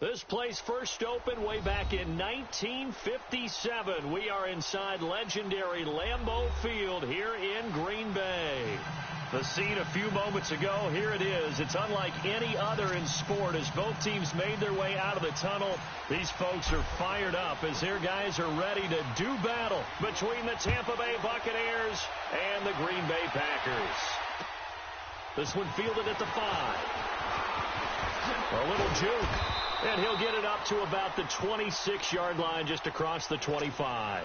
This place first opened way back in 1957. We are inside legendary Lambeau Field here in Green Bay. The scene a few moments ago, here it is. It's unlike any other in sport as both teams made their way out of the tunnel. These folks are fired up as their guys are ready to do battle between the Tampa Bay Buccaneers and the Green Bay Packers. This one fielded at the 5. A little juke. And he'll get it up to about the 26-yard line just across the 25.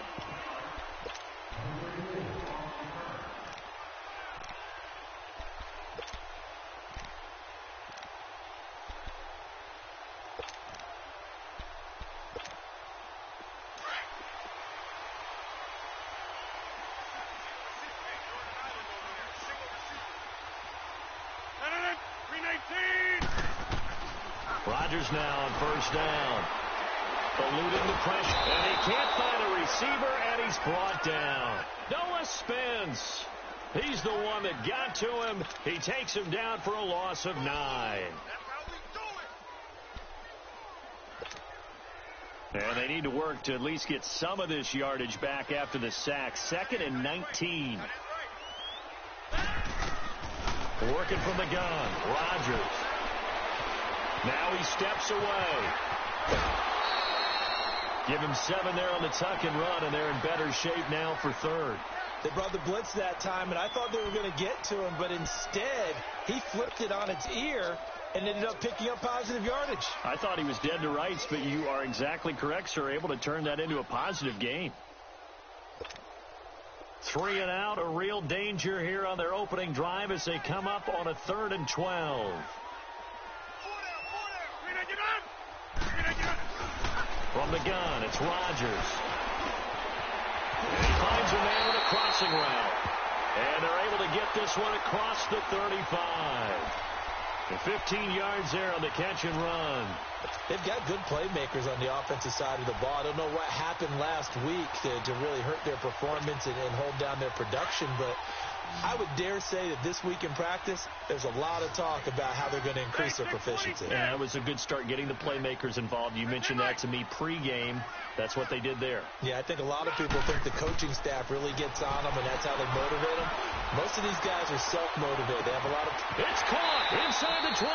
Rodgers now on first down. Eluding the pressure. And he can't find a receiver, and he's brought down. Noah Spence. He's the one that got to him. He takes him down for a loss of 9. That's how we do it. And they need to work to at least get some of this yardage back after the sack. 2nd and 19. Working from the gun. Rodgers. Now he steps away. Give him 7 there on the tuck and run, and they're in better shape now for 3rd. They brought the blitz that time, and I thought they were going to get to him, but instead he flipped it on its ear and ended up picking up positive yardage. I thought he was dead to rights, but you are exactly correct, sir. Able to turn that into a positive gain. 3 and out, a real danger here on their opening drive as they come up on a 3rd and 12. From the gun, it's Rodgers. And he finds a man with a crossing route. And they're able to get this one across the 35. And 15 yards there on the catch and run. They've got good playmakers on the offensive side of the ball. I don't know what happened last week to really hurt their performance and hold down their production, but I would dare say that this week in practice, there's a lot of talk about how they're going to increase their proficiency. Yeah, it was a good start getting the playmakers involved. You mentioned that to me pregame. That's what they did there. Yeah, I think a lot of people think the coaching staff really gets on them, and that's how they motivate them. Most of these guys are self-motivated. They have a lot of... It's caught inside the 25.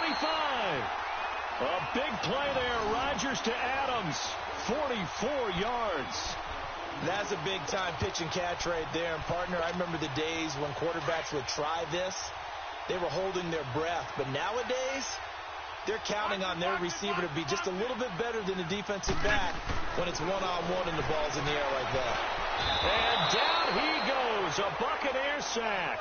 A big play there. Rodgers to Adams. 44 yards. That's a big-time pitch and catch right there. And, partner, I remember the days when quarterbacks would try this. They were holding their breath. But nowadays, they're counting on their receiver to be just a little bit better than the defensive back when it's one-on-one and the ball's in the air like that. And down he goes. A Buccaneer sack.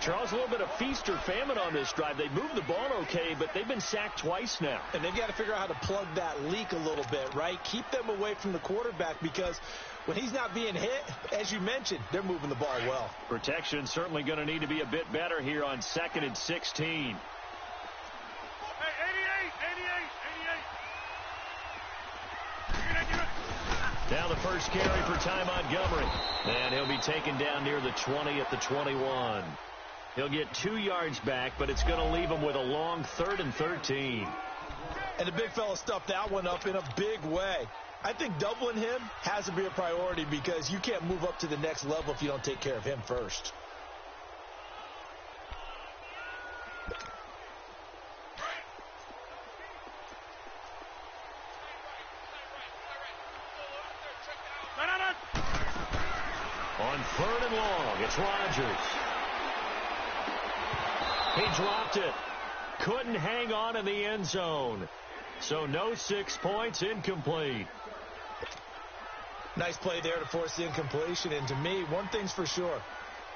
Charles, a little bit of feast or famine on this drive. They moved the ball okay, but they've been sacked twice now. And they've got to figure out how to plug that leak a little bit, right? Keep them away from the quarterback because when he's not being hit, as you mentioned, they're moving the ball well. Protection certainly going to need to be a bit better here on 2nd and 16. Hey, 88. Now the first carry for Ty Montgomery. And he'll be taken down near the 20 at the 21. He'll get 2 yards back, but it's going to leave him with a long 3rd and 13. And the big fella stuffed that one up in a big way. I think doubling him has to be a priority because you can't move up to the next level if you don't take care of him first. On 3rd and long, it's Rodgers. He dropped it. Couldn't hang on in the end zone. So no 6 points, incomplete. Nice play there to force the incompletion. And to me, one thing's for sure.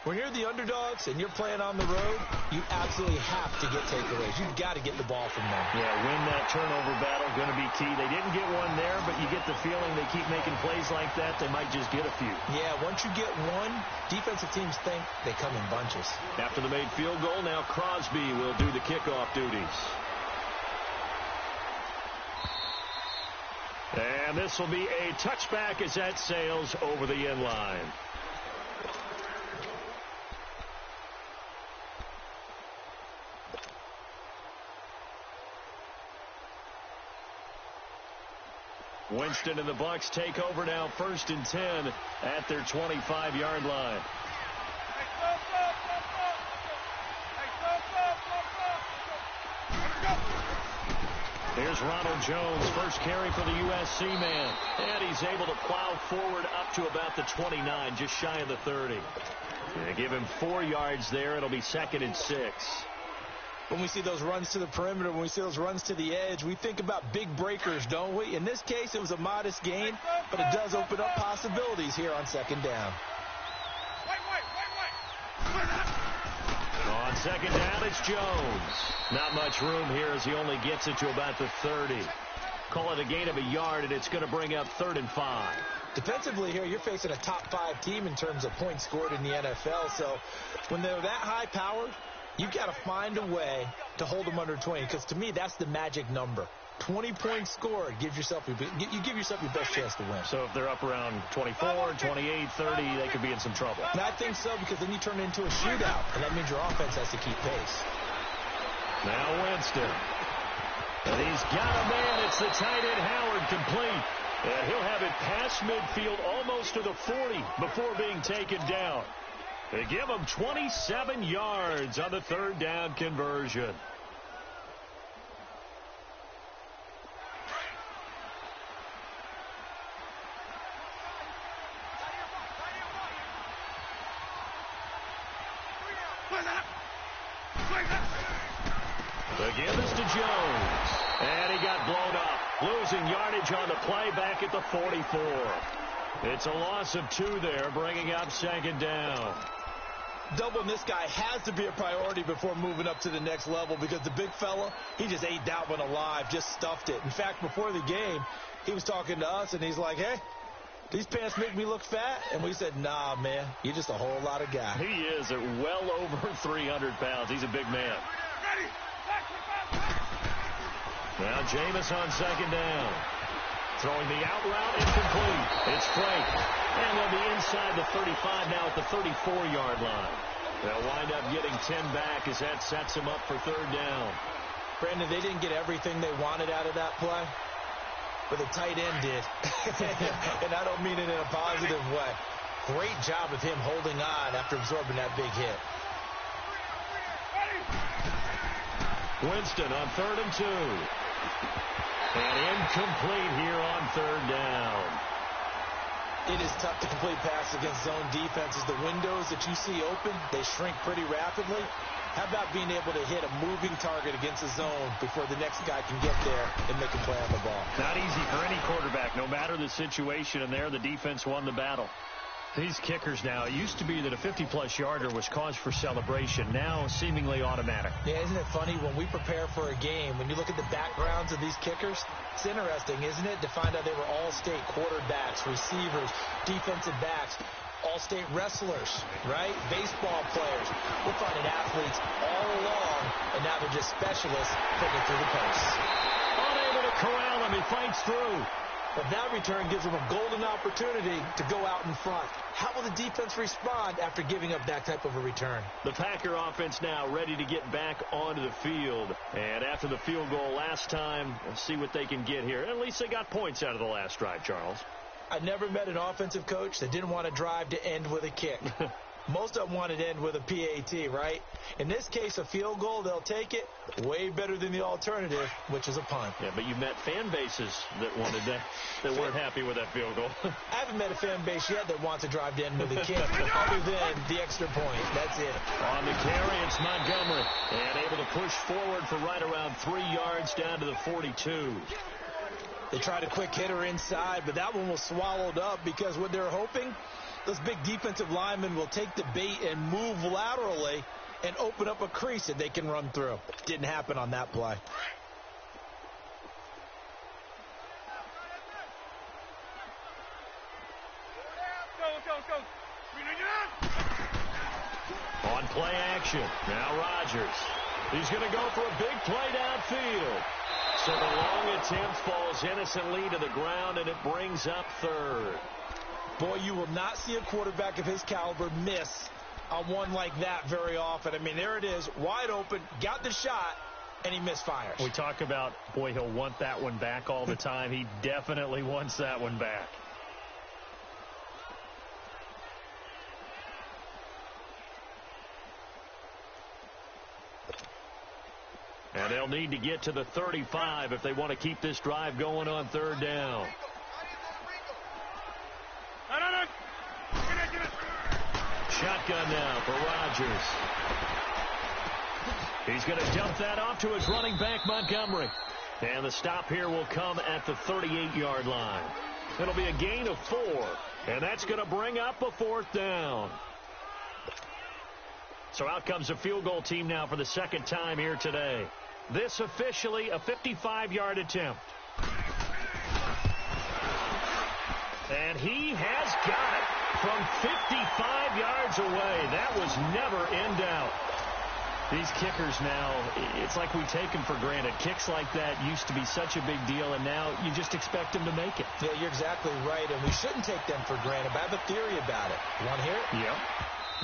When you're the underdogs and you're playing on the road, you absolutely have to get takeaways. You've got to get the ball from them. Yeah, win that turnover battle, going to be key. They didn't get one there, but you get the feeling they keep making plays like that, they might just get a few. Yeah, once you get one, defensive teams think they come in bunches. After the made field goal, now Crosby will do the kickoff duties. And this will be a touchback as that sails over the end line. Winston and the Bucs take over now, 1st and 10 at their 25-yard line. Here's Ronald Jones, first carry for the USC man. And he's able to plow forward up to about the 29, just shy of the 30. They give him 4 yards there. It'll be 2nd and 6. When we see those runs to the perimeter, when we see those runs to the edge, we think about big breakers, don't we? In this case, it was a modest gain, but it does open up possibilities here on 2nd down. On 2nd down, it's Jones. Not much room here as he only gets it to about the 30. Call it a gain of a yard, and it's going to bring up 3rd and 5. Defensively here, you're facing a top 5 team in terms of points scored in the NFL. So when they're that high powered, you've got to find a way to hold them under 20, because to me, that's the magic number. 20 points scored, you give yourself your best chance to win. So if they're up around 24, 28, 30, they could be in some trouble. And I think so, because then you turn it into a shootout, and that means your offense has to keep pace. Now Winston. And he's got a man. It's the tight end Howard, complete. And he'll have it past midfield almost to the 40 before being taken down. They give him 27 yards on the 3rd down conversion. The give is to Jones. And he got blown up. Losing yardage on the play back at the 44. It's a loss of 2 there, bringing up 2nd down. Doubling this guy has to be a priority before moving up to the next level, because the big fella, he just ate that one alive, just stuffed it. In fact, before the game, he was talking to us, and he's like, hey, these pants make me look fat? And we said, nah, man, you're just a whole lot of guy. He is at well over 300 pounds. He's a big man. Now Jameis on 2nd down. Throwing the out route, incomplete. It's Frank. And they'll be inside the 35 now at the 34-yard line. They'll wind up getting 10 back as that sets them up for 3rd down. Brandon, they didn't get everything they wanted out of that play, but the tight end did. And I don't mean it in a positive way. Great job of him holding on after absorbing that big hit. Winston on 3rd and 2. And incomplete here on 3rd down. It is tough to complete pass against zone defenses. The windows that you see open, they shrink pretty rapidly. How about being able to hit a moving target against a zone before the next guy can get there and make a play on the ball? Not easy for any quarterback, no matter the situation, and there the defense won the battle. These kickers now, it used to be that a 50-plus yarder was cause for celebration. Now, seemingly automatic. Yeah, isn't it funny? When we prepare for a game, when you look at the backgrounds of these kickers, it's interesting, isn't it, to find out they were all-state quarterbacks, receivers, defensive backs, all-state wrestlers, right? Baseball players. We're finding athletes all along, and now they're just specialists putting it through the posts. Unable to corral him. He fights through. But that return gives them a golden opportunity to go out in front. How will the defense respond after giving up that type of a return? The Packer offense now ready to get back onto the field. And after the field goal last time, we'll see what they can get here. At least they got points out of the last drive, Charles. I never met an offensive coach that didn't want to drive to end with a kick. Most of them wanted to end with a PAT, right? In this case, a field goal, they'll take it. Way better than the alternative, which is a punt. Yeah, but you met fan bases that wanted that, that weren't happy with that field goal. I haven't met a fan base yet that wants to drive to end with a kick, other than the extra point. That's it. On the carry, it's Montgomery. And able to push forward for right around 3 yards down to the 42. They tried a quick hitter inside, but that one was swallowed up because what they're hoping, those big defensive linemen will take the bait and move laterally and open up a crease that they can run through. Didn't happen on that play. On play action, now Rodgers. He's going to go for a big play downfield. So the long attempt falls innocently to the ground, and it brings up 3rd. Boy, you will not see a quarterback of his caliber miss on one like that very often. I mean, there it is, wide open, got the shot, and he misfires. We talk about, boy, he'll want that one back all the time. He definitely wants that one back. And they'll need to get to the 35 if they want to keep this drive going on third down. Shotgun now for Rodgers. He's going to dump that off to his running back, Montgomery. And the stop here will come at the 38-yard line. It'll be a gain of 4, and that's going to bring up a 4th down. So out comes a field goal team now for the second time here today. This officially a 55-yard attempt. And he has got it from 55 yards away. That was never in doubt. These kickers now, it's like we take them for granted. Kicks like that used to be such a big deal, and now you just expect them to make it. Yeah, you're exactly right, and we shouldn't take them for granted. But I have a theory about it. You want to hear it? Yeah.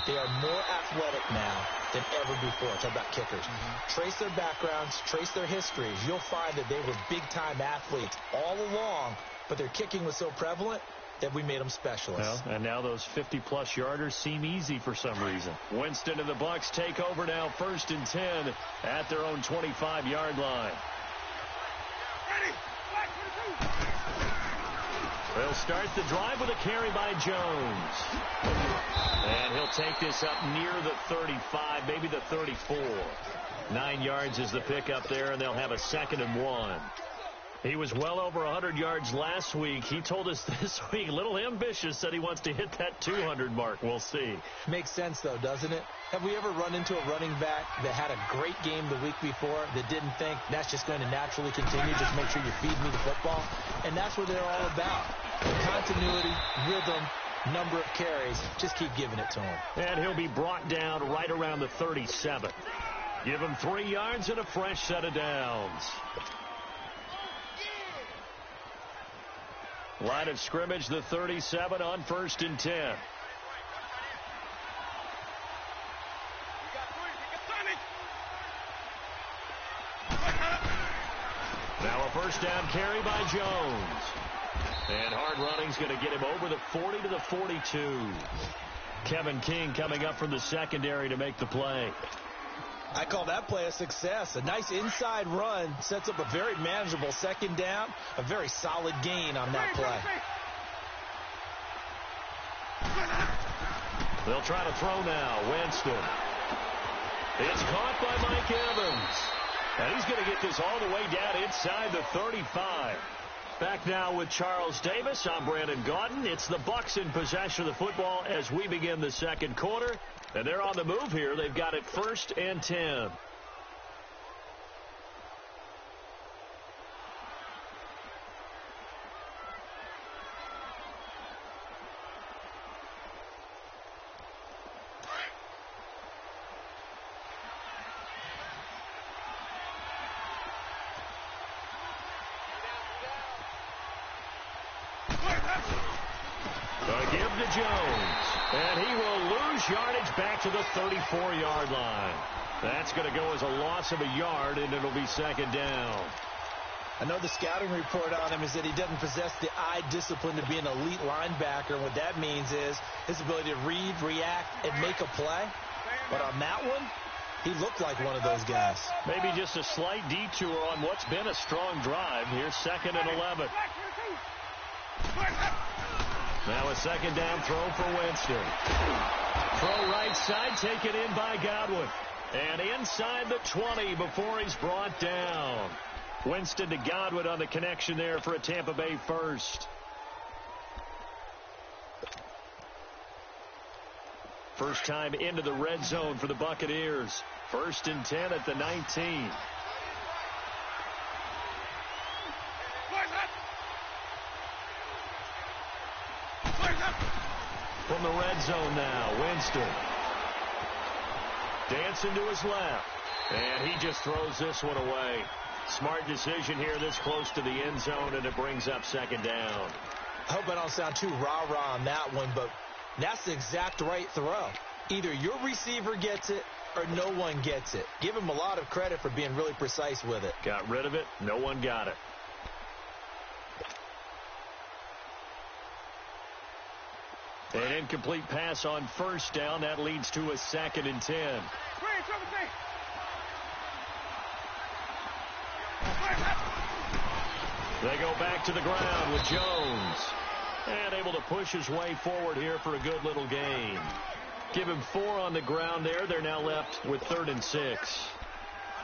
They are more athletic now than ever before. Talk about kickers. Trace their backgrounds, trace their histories. You'll find that they were big-time athletes all along, but their kicking was so prevalent that we made them specialists. Well, and now those 50-plus yarders seem easy for some reason. Winston and the Bucs take over now, 1st and 10 at their own 25-yard line. They'll start the drive with a carry by Jones. And he'll take this up near the 35, maybe the 34. 9 yards is the pickup there, and they'll have a 2nd and 1. He was well over 100 yards last week. He told us this week, a little ambitious, said he wants to hit that 200 mark. We'll see. Makes sense, though, doesn't it? Have we ever run into a running back that had a great game the week before that didn't think that's just going to naturally continue, just make sure you feed me the football? And that's what they're all about. Continuity, rhythm, number of carries. Just keep giving it to him. And he'll be brought down right around the 37. Give him 3 yards and a fresh set of downs. Line of scrimmage, the 37 on 1st and 10. Now a first down carry by Jones. And hard running's going to get him over the 40 to the 42. Kevin King coming up from the secondary to make the play. I call that play a success. A nice inside run sets up a very manageable 2nd down. A very solid gain on that play. They'll try to throw now. Winston. It's caught by Mike Evans. And he's going to get this all the way down inside the 35. Back now with Charles Davis. I'm Brandon Gaudin. It's the Bucs in possession of the football as we begin the second quarter. And they're on the move here. They've got it 1st and 10. The give to Jones. And he will lose yardage back to the 34-yard line. That's going to go as a loss of a yard, and it'll be 2nd down. I know the scouting report on him is that he doesn't possess the eye discipline to be an elite linebacker. What that means is his ability to read, react, and make a play. But on that one, he looked like one of those guys. Maybe just a slight detour on what's been a strong drive. Here's 2nd and 11. Now a 2nd down throw for Winston. Throw right side, taken in by Godwin. And inside the 20 before he's brought down. Winston to Godwin on the connection there for a Tampa Bay first. First time into the red zone for the Buccaneers. 1st and 10 at the 19. From the red zone now, Winston. Dancing to his left. And he just throws this one away. Smart decision here this close to the end zone, and it brings up 2nd down. I hope I don't sound too rah-rah on that one, but that's the exact right throw. Either your receiver gets it or no one gets it. Give him a lot of credit for being really precise with it. Got rid of it. No one got it. An incomplete pass on first down. That leads to a 2nd and 10. They go back to the ground with Jones. And able to push his way forward here for a good little gain. Give him 4 on the ground there. They're now left with 3rd and 6.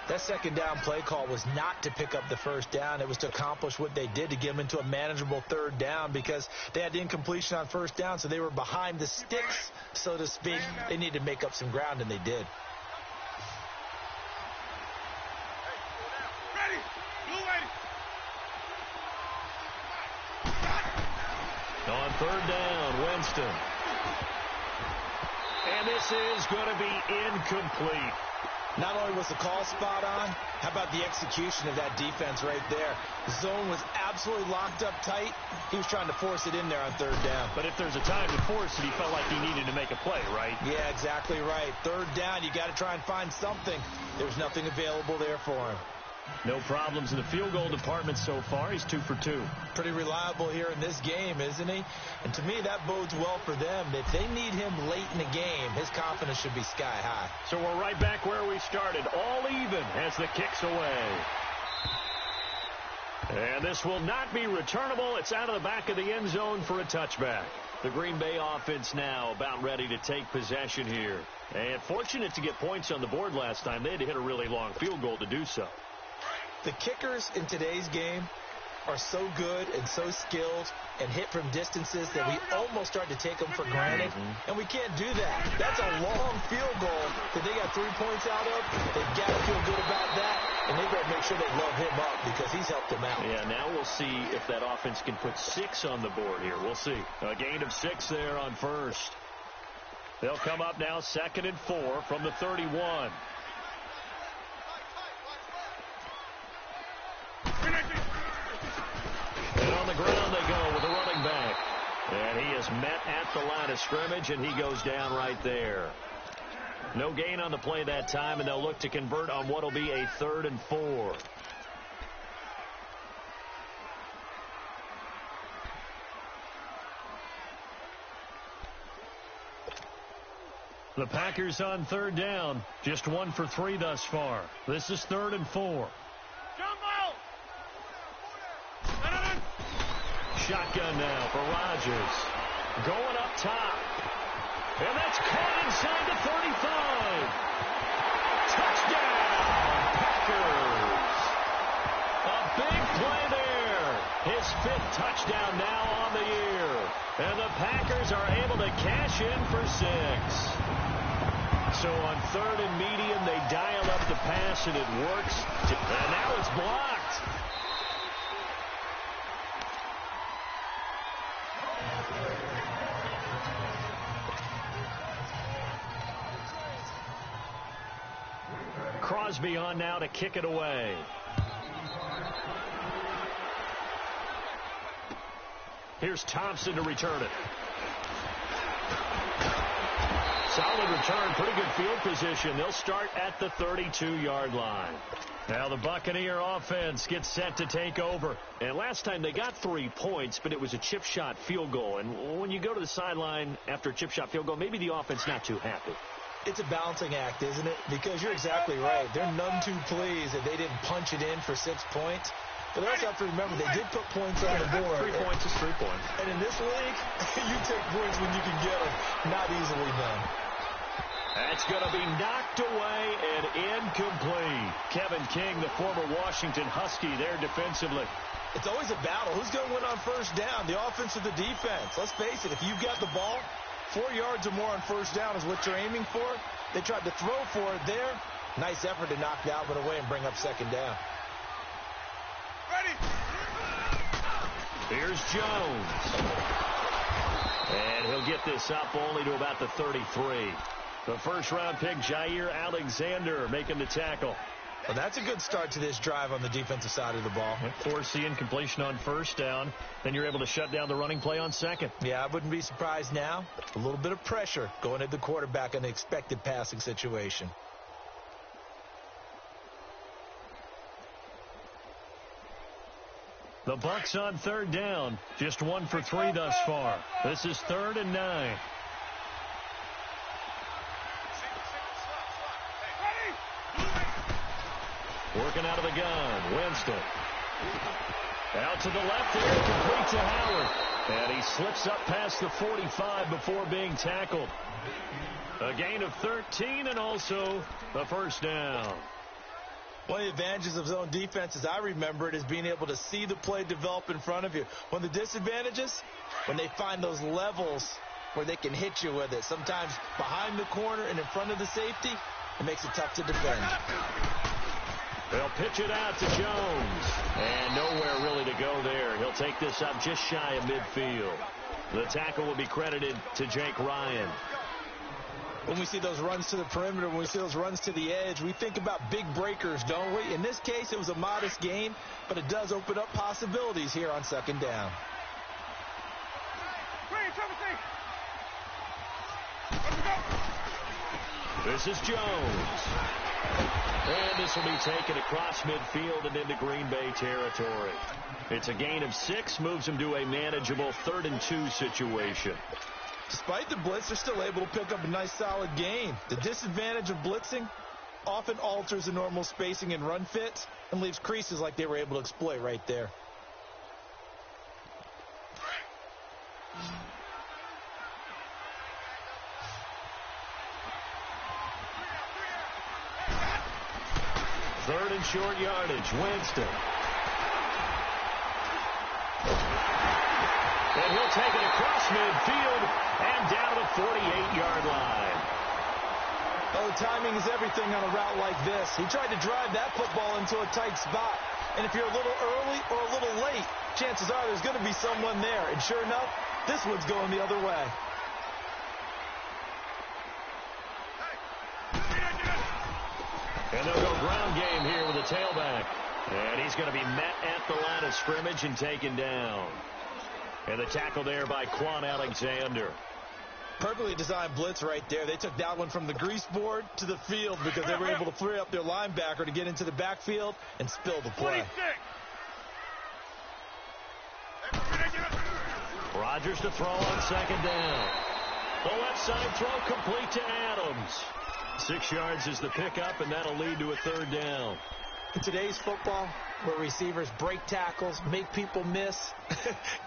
That second down play call was not to pick up the first down. It was to accomplish what they did, to get them into a manageable 3rd down, because they had the incompletion on first down, so they were behind the sticks, so to speak. They needed to make up some ground, and they did. On 3rd down, Winston. And this is going to be incomplete. Not only was the call spot on, how about the execution of that defense right there? The zone was absolutely locked up tight. He was trying to force it in there on 3rd down. But if there's a time to force it, he felt like he needed to make a play, right? Yeah, exactly right. 3rd down, you got to try and find something. There's nothing available there for him. No problems in the field goal department so far. He's 2 for 2. Pretty reliable here in this game, isn't he? And to me, that bodes well for them. If they need him late in the game, his confidence should be sky high. So we're right back where we started, all even as the kick's away. And this will not be returnable. It's out of the back of the end zone for a touchback. The Green Bay offense now about ready to take possession here. And fortunate to get points on the board last time. They had to hit a really long field goal to do so. The kickers in today's game are so good and so skilled and hit from distances that we almost start to take them for granted. And we can't do that. That's a long field goal that they got 3 points out of. They've got to feel good about that, and they've got to make sure they love him up because he's helped them out. Yeah, now we'll see if that offense can put 6 on the board here. We'll see. A gain of 6 there on first. They'll come up now 2nd and 4 from the 31. And on the ground they go with a running back. And he is met at the line of scrimmage, and he goes down right there. No gain on the play that time, and they'll look to convert on what will be a 3rd and 4. The Packers on 3rd down. Just 1 for 3 thus far. This is 3rd and 4. Shotgun now for Rodgers. Going up top. And that's caught inside the 35. Touchdown, Packers. A big play there. His 5th touchdown now on the year. And the Packers are able to cash in for 6. So on 3rd and medium, they dial up the pass, and it works. And now it's blocked. Crosby on now to kick it away. Here's Thompson to return it. Solid return, pretty good field position. They'll start at the 32-yard line. Now the Buccaneer offense gets set to take over. And last time they got 3 points, but it was a chip shot field goal. And when you go to the sideline after a chip shot field goal, maybe the offense not too happy. It's a balancing act, isn't it? Because you're exactly right. They're none too pleased that they didn't punch it in for 6 points. But they also have to remember they did put points on the board. 3 points is 3 points. And in this league, you take points when you can get them. Not easily done. That's going to be knocked away and incomplete. Kevin King, the former Washington Husky, there defensively. It's always a battle. Who's going to win on first down, the offense or the defense? Let's face it, if you've got the ball, 4 yards or more on first down is what you're aiming for. They tried to throw for it there. Nice effort to knock Dalvin away and bring up 2nd down. Ready. Here's Jones. And he'll get this up only to about the 33. The first-round pick, Jair Alexander, making the tackle. Well, that's a good start to this drive on the defensive side of the ball. Force the incompletion on first down. Then you're able to shut down the running play on 2nd. Yeah, I wouldn't be surprised now. A little bit of pressure going at the quarterback in the expected passing situation. The Bucs on third down. Just 1 for 3 thus far. This is 3rd and 9. Working out of the gun. Winston. Out to the left there. Complete to Howard. And he slips up past the 45 before being tackled. A gain of 13 and also a first down. One of the advantages of zone defense, as I remember it, is being able to see the play develop in front of you. One of the disadvantages, when they find those levels where they can hit you with it, sometimes behind the corner and in front of the safety, it makes it tough to defend. They'll pitch it out to Jones. And nowhere really to go there. He'll take this up just shy of midfield. The tackle will be credited to Jake Ryan. When we see those runs to the perimeter, when we see those runs to the edge, we think about big breakers, don't we? In this case, it was a modest gain, but it does open up possibilities here on 2nd down. This is Jones. And this will be taken across midfield and into Green Bay territory. It's a gain of 6, moves him to a manageable 3rd and 2 situation. Despite the blitz, they're still able to pick up a nice solid gain. The disadvantage of blitzing often alters the normal spacing and run fits and leaves creases like they were able to exploit right there. Third and short yardage. Winston. And he'll take it across midfield and down to the 48-yard line. Oh, timing is everything on a route like this. He tried to drive that football into a tight spot. And if you're a little early or a little late, chances are there's going to be someone there. And sure enough, this one's going the other way. And they'll go ground game here with a tailback. And he's going to be met at the line of scrimmage and taken down. And the tackle there by Quan Alexander. Perfectly designed blitz right there. They took that one from the grease board to the field because they were able to free up their linebacker to get into the backfield and spill the play. 26. Rodgers to throw on 2nd down. The left side throw complete to Adams. 6 yards is the pickup, and that'll lead to a 3rd down. In today's football, where receivers break tackles, make people miss,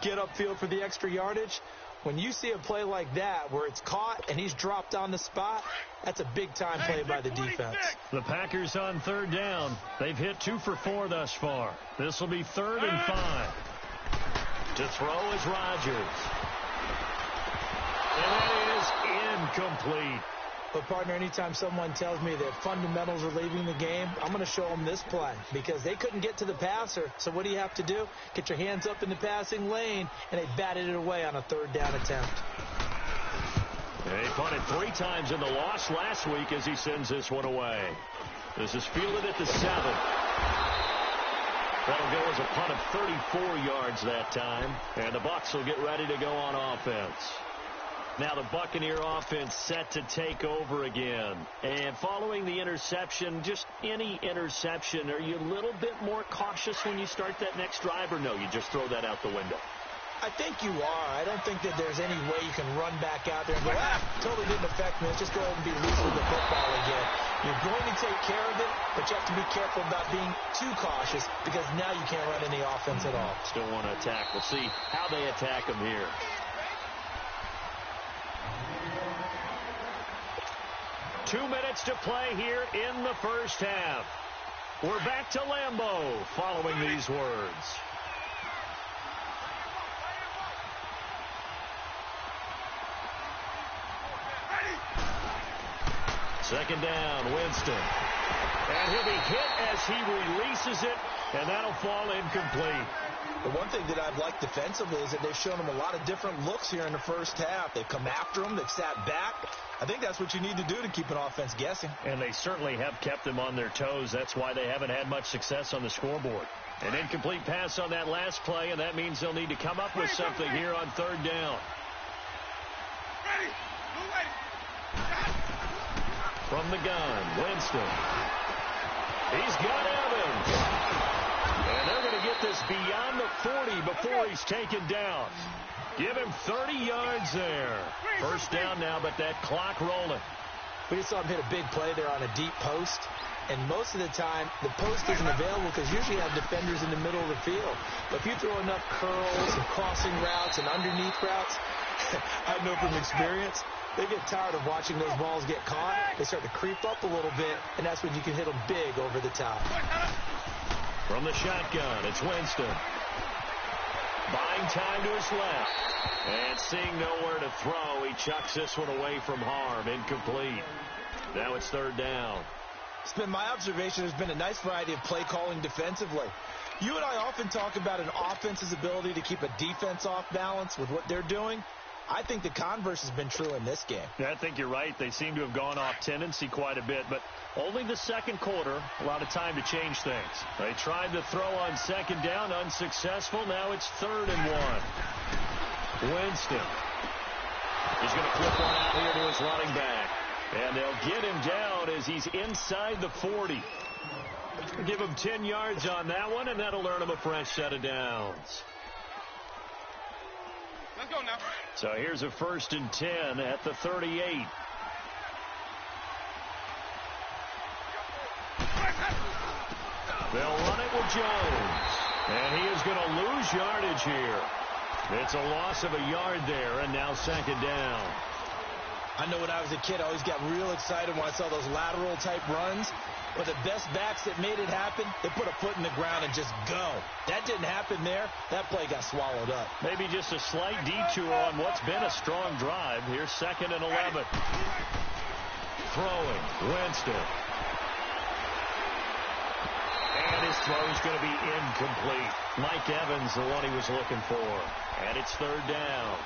get upfield for the extra yardage, when you see a play like that where it's caught and he's dropped on the spot, that's a big-time play by the defense. The Packers on 3rd down. They've hit 2 for 4 thus far. This will be 3rd and 5. To throw is Rodgers. And that is incomplete. But, partner, anytime someone tells me that fundamentals are leaving the game, I'm going to show them this play because they couldn't get to the passer. So what do you have to do? Get your hands up in the passing lane, and they batted it away on a 3rd down attempt. They punted 3 times in the loss last week as he sends this one away. This is fielded at the 7. That'll go as a punt of 34 yards that time, and the Bucs will get ready to go on offense. Now the Buccaneer offense set to take over again. And following the interception, just any interception, are you a little bit more cautious when you start that next drive, or no, you just throw that out the window? I think you are. I don't think that there's any way you can run back out there and go, totally didn't affect me. Let's just go ahead and be loose with the football again. You're going to take care of it, but you have to be careful about being too cautious because now you can't run any offense at all. Still want to attack. We'll see how they attack them here. Two minutes to play here in the first half. We're back to Lambeau following these words. Second down, Winston. And he'll be hit as he releases it, and that'll fall incomplete. The one thing that I've liked defensively is that they've shown him a lot of different looks here in the first half. They've come after him. They've sat back. I think that's what you need to do to keep an offense guessing. And they certainly have kept them on their toes. That's why they haven't had much success on the scoreboard. An incomplete pass on that last play, and that means they'll need to come up with something here on third down. From the gun, Winston. He's got Evans. And they're going to get get this beyond the 40 before he's taken down. Give him 30 yards there. First down now, but that clock rolling. We just saw him hit a big play there on a deep post. And most of the time, the post isn't available because usually you have defenders in the middle of the field. But if you throw enough curls and crossing routes and underneath routes, I know from experience, they get tired of watching those balls get caught. They start to creep up a little bit, and that's when you can hit them big over the top. From the shotgun, it's Winston. Buying time to his left. And seeing nowhere to throw, he chucks this one away from harm. Incomplete. Now it's third down. It's been my observation there's been a nice variety of play calling defensively. You and I often talk about an offense's ability to keep a defense off balance with what they're doing. I think the converse has been true in this game. Yeah, I think you're right. They seem to have gone off tendency quite a bit, but only the second quarter, a lot of time to change things. They tried to throw on second down, unsuccessful. Now it's 3rd and 1. Winston is going to flip one out here to his running back. And they'll get him down as he's inside the 40. Give him 10 yards on that one, and that'll earn him a fresh set of downs. Let's go now. So here's a 1st and 10 at the 38. They'll run it with Jones. And he is going to lose yardage here. It's a loss of a yard there, and now 2nd down. I know when I was a kid, I always got real excited when I saw those lateral-type runs. But the best backs that made it happen, they put a foot in the ground and just go. That didn't happen there. That play got swallowed up. Maybe just a slight detour on what's been a strong drive. Here's 2nd and 11. Throwing, Winston. And his throw is going to be incomplete. Mike Evans, the one he was looking for. And it's 3rd down.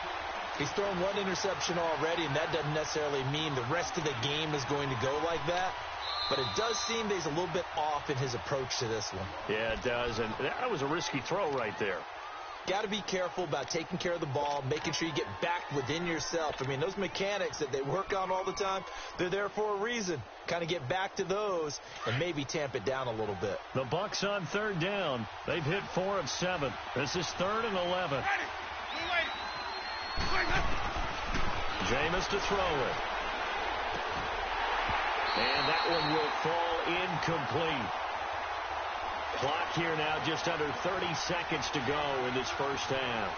He's thrown one interception already, and that doesn't necessarily mean the rest of the game is going to go like that. But it does seem that he's a little bit off in his approach to this one. Yeah, it does, and that was a risky throw right there. Got to be careful about taking care of the ball, making sure you get back within yourself. I mean, those mechanics that they work on all the time, they're there for a reason. Kind of get back to those and maybe tamp it down a little bit. The Bucks on 3rd down. They've hit 4 of 7. This is 3rd and 11. Jameis to throw it. And that one will fall incomplete. Clock here now just under 30 seconds to go in this first half.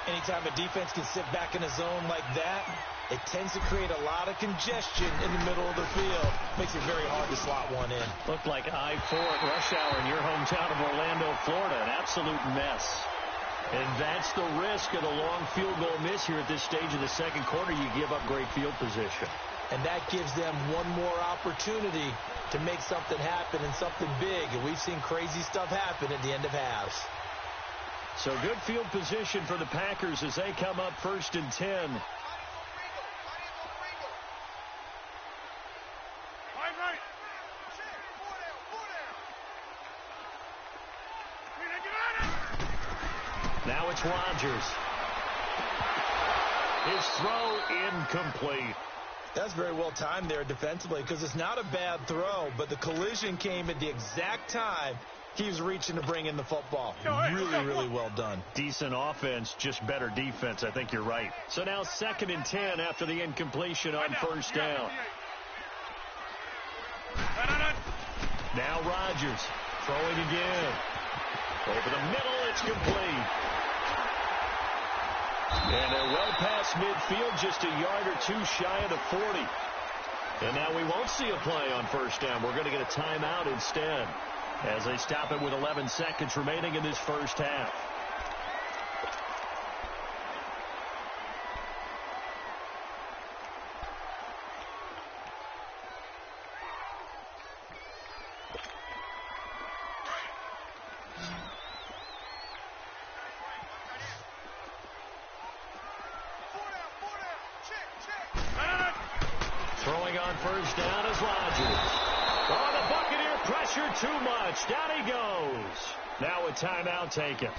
Anytime a defense can sit back in a zone like that, it tends to create a lot of congestion in the middle of the field. Makes it very hard to slot one in. Looked like I-4 at rush hour in your hometown of Orlando, Florida. An absolute mess. And that's the risk of the long field goal miss here at this stage of the second quarter. You give up great field position. And that gives them one more opportunity to make something happen and something big. And we've seen crazy stuff happen at the end of halves. So good field position for the Packers as they come up 1st and 10. Now it's Rodgers. His throw incomplete. That's very well timed there defensively because it's not a bad throw, but the collision came at the exact time he was reaching to bring in the football. Really, really well done. Decent offense, just better defense. I think you're right. So now 2nd and 10 after the incompletion on 1st down. Now Rodgers throwing again. Over the middle, it's complete. And they're well past midfield, just a yard or two shy of the 40. And now we won't see a play on 1st down. We're going to get a timeout instead as they stop it with 11 seconds remaining in this first half. Throwing on 1st down is Rodgers. Oh, the Buccaneer pressure too much. Down he goes. Now a timeout taken.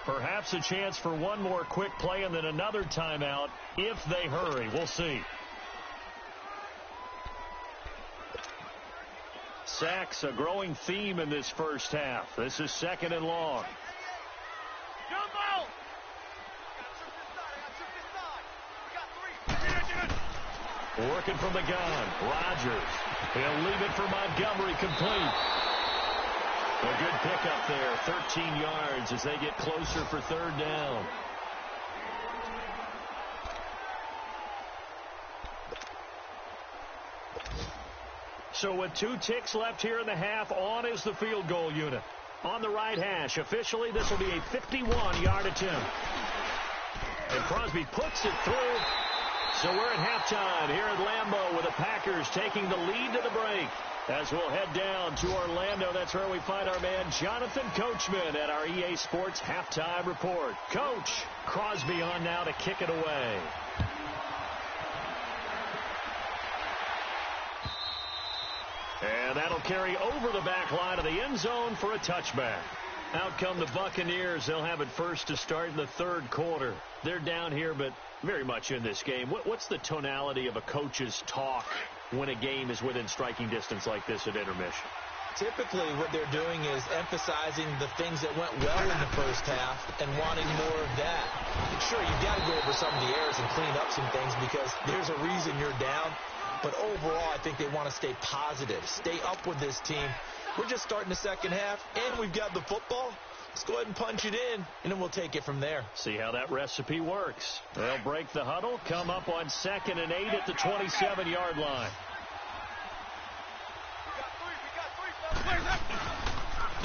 Perhaps a chance for one more quick play and then another timeout if they hurry. We'll see. Sacks a growing theme in this first half. This is 2nd and long. Working from the gun. Rodgers. He'll leave it for Montgomery, complete. A good pickup there. 13 yards as they get closer for 3rd down. So with 2 ticks left here in the half, on is the field goal unit. On the right hash. Officially, this will be a 51-yard attempt. And Crosby puts it through. So we're at halftime here at Lambeau with the Packers taking the lead to the break. As we'll head down to Orlando, that's where we find our man Jonathan Coachman at our EA Sports Halftime Report. Coach, Crosby on now to kick it away. And that'll carry over the back line of the end zone for a touchback. Out come the Buccaneers. They'll have it first to start in the 3rd quarter. They're down here, but very much in this game. What's the tonality of a coach's talk when a game is within striking distance like this at intermission? Typically, what they're doing is emphasizing the things that went well in the first half and wanting more of that. Sure, you've got to go over some of the errors and clean up some things because there's a reason you're down. But overall, I think they want to stay positive, stay up with this team. We're just starting the second half, and we've got the football. Let's go ahead and punch it in, and then we'll take it from there. See how that recipe works. They'll break the huddle, come up on 2nd and 8 at the 27-yard line.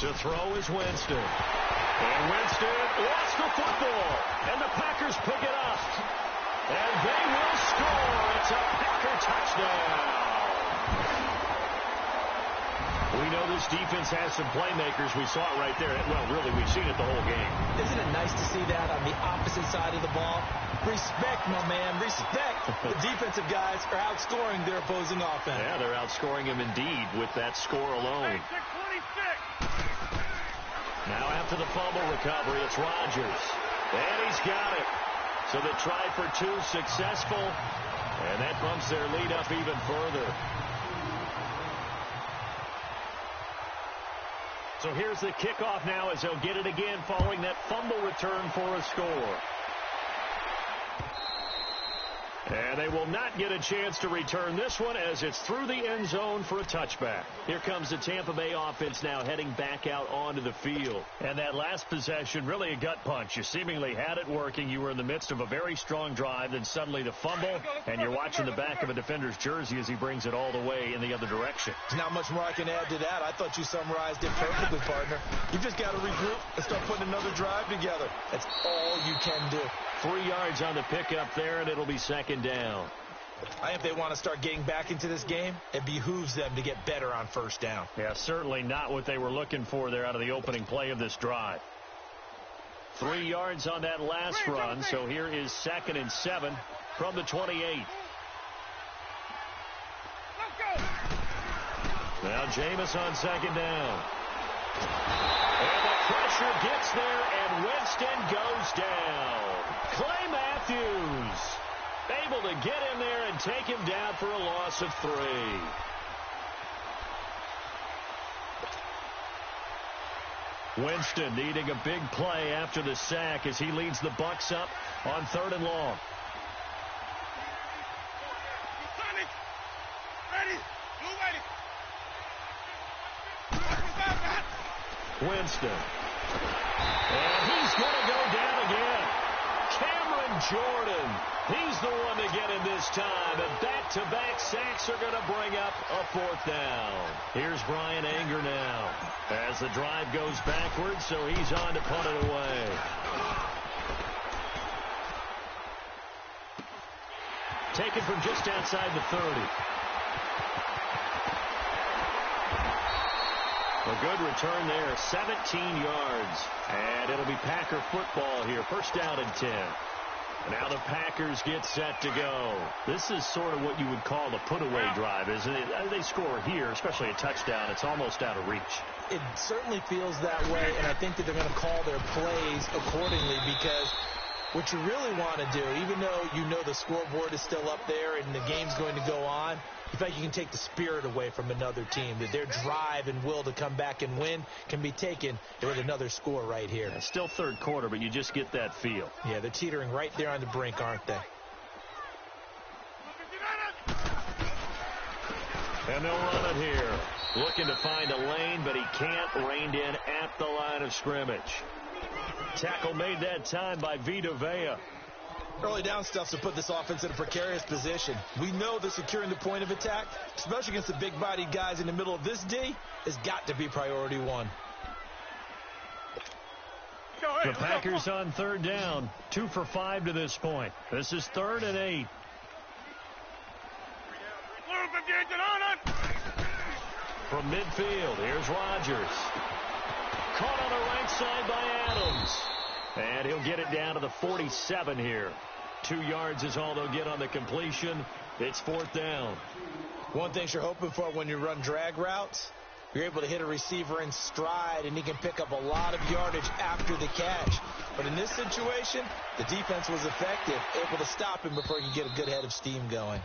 To throw is Winston. And Winston lost the football, and the Packers pick it up. And they will score. It's a Packer touchdown. We know this defense has some playmakers. We saw it right there. Well, really, we've seen it the whole game. Isn't it nice to see that on the opposite side of the ball? Respect, my man, respect. The defensive guys are outscoring their opposing offense. Yeah, they're outscoring them indeed with that score alone. Now after the fumble recovery, it's Rodgers. And he's got it. So the try for 2 successful. And that bumps their lead up even further. So here's the kickoff now as they'll get it again following that fumble return for a score. And they will not get a chance to return this one as it's through the end zone for a touchback. Here comes the Tampa Bay offense now heading back out onto the field. And that last possession, really a gut punch. You seemingly had it working. You were in the midst of a very strong drive. Then suddenly the fumble, and you're watching the back of a defender's jersey as he brings it all the way in the other direction. There's not much more I can add to that. I thought you summarized it perfectly, partner. You just got to regroup and start putting another drive together. That's all you can do. 3 yards on the pickup there, and it'll be 2nd down. I think if they want to start getting back into this game, it behooves them to get better on 1st down. Yeah, certainly not what they were looking for there out of the opening play of this drive. 3 yards on that last run, so here is 2nd and 7 from the 28. Now Jameis on 2nd down. And the pressure gets there, and Winston goes down. Clay Matthews able to get in there and take him down for a loss of 3. Winston needing a big play after the sack as he leads the Bucs up on 3rd and long. Winston. And he's going to go down again. Cameron Jordan. He's the one to get in this time. And back-to-back sacks are going to bring up a 4th down. Here's Brian Anger now as the drive goes backwards, so he's on to punt it away. Taken from just outside the 30. A good return there, 17 yards. And it'll be Packer football here. 1st down and 10. Now the Packers get set to go. This is sort of what you would call a put-away drive, isn't it? They score here, especially a touchdown. It's almost out of reach. It certainly feels that way, and I think that they're going to call their plays accordingly because what you really want to do, even though you know the scoreboard is still up there and the game's going to go on, you feel like you can take the spirit away from another team, that their drive and will to come back and win can be taken with another score right here. It's still third quarter, but you just get that feel. Yeah, they're teetering right there on the brink, aren't they? And they'll run it here. Looking to find a lane, but he can't. Reined in at the line of scrimmage. Tackle made that time by Vita Vea. Early down stuff to put this offense in a precarious position. We know that securing the point of attack, especially against the big-bodied guys in the middle of this D, has got to be priority one. The Packers on third down. 2 for 5 to this point. This is 3rd and 8. From midfield, here's Rodgers. Caught on the right side by Adams. And he'll get it down to the 47 here. 2 yards is all they'll get on the completion. It's 4th down. One thing you're hoping for when you run drag routes, you're able to hit a receiver in stride, and he can pick up a lot of yardage after the catch. But in this situation, the defense was effective, able to stop him before he could get a good head of steam going.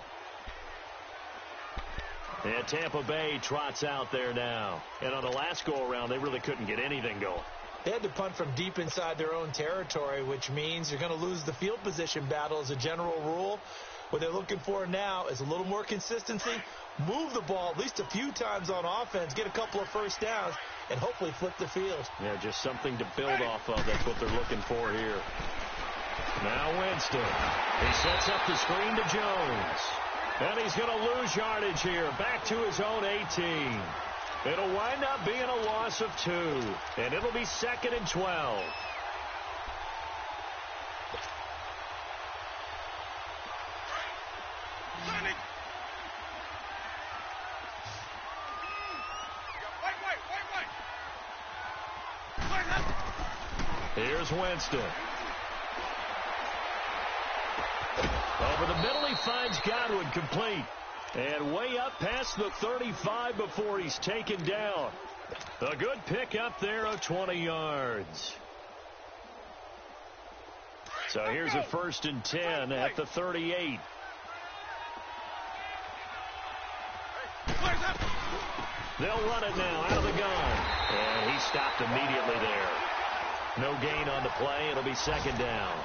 And Tampa Bay trots out there now. And on the last go-around, they really couldn't get anything going. They had to punt from deep inside their own territory, which means you're going to lose the field position battle as a general rule. What they're looking for now is a little more consistency, move the ball at least a few times on offense, get a couple of first downs, and hopefully flip the field. Yeah, just something to build off of. That's what they're looking for here. Now Winston. He sets up the screen to Jones. And he's going to lose yardage here, back to his own 18. It'll wind up being a loss of 2, and it'll be 2nd and 12. Here's Winston. Over the middle, he finds Godwin, complete. And way up past the 35 before he's taken down. A good pick up there of 20 yards. So here's a 1st and 10 at the 38. They'll run it now out of the gun. And he stopped immediately there. No gain on the play. It'll be 2nd down.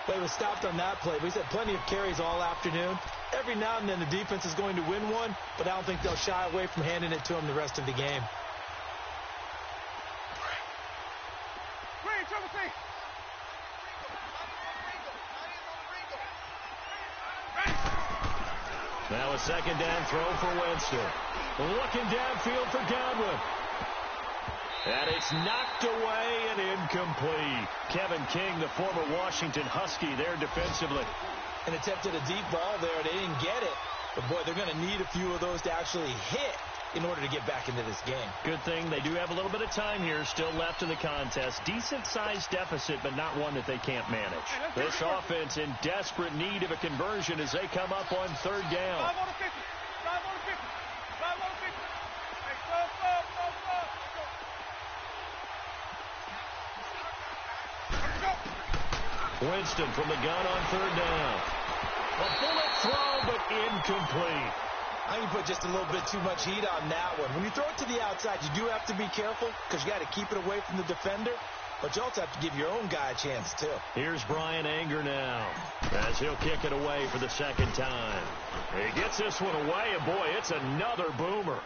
Well, he was stopped on that play. He's had plenty of carries all afternoon. Every now and then the defense is going to win one, but I don't think they'll shy away from handing it to him the rest of the game. Now a 2nd down throw for Winston. Looking downfield for Godwin. And it's knocked away and incomplete. Kevin King, the former Washington Husky, there defensively. And attempted a deep ball there. They didn't get it. But, boy, they're going to need a few of those to actually hit in order to get back into this game. Good thing they do have a little bit of time here still left in the contest. Decent-sized deficit, but not one that they can't manage. This offense in desperate need of a conversion as they come up on 3rd down. Winston from the gun on 3rd down. A bullet throw, but incomplete. I think you put just a little bit too much heat on that one. When you throw it to the outside, you do have to be careful because you got to keep it away from the defender. But you also have to give your own guy a chance, too. Here's Brian Anger now as he'll kick it away for the 2nd time. He gets this one away, and boy, it's another boomer.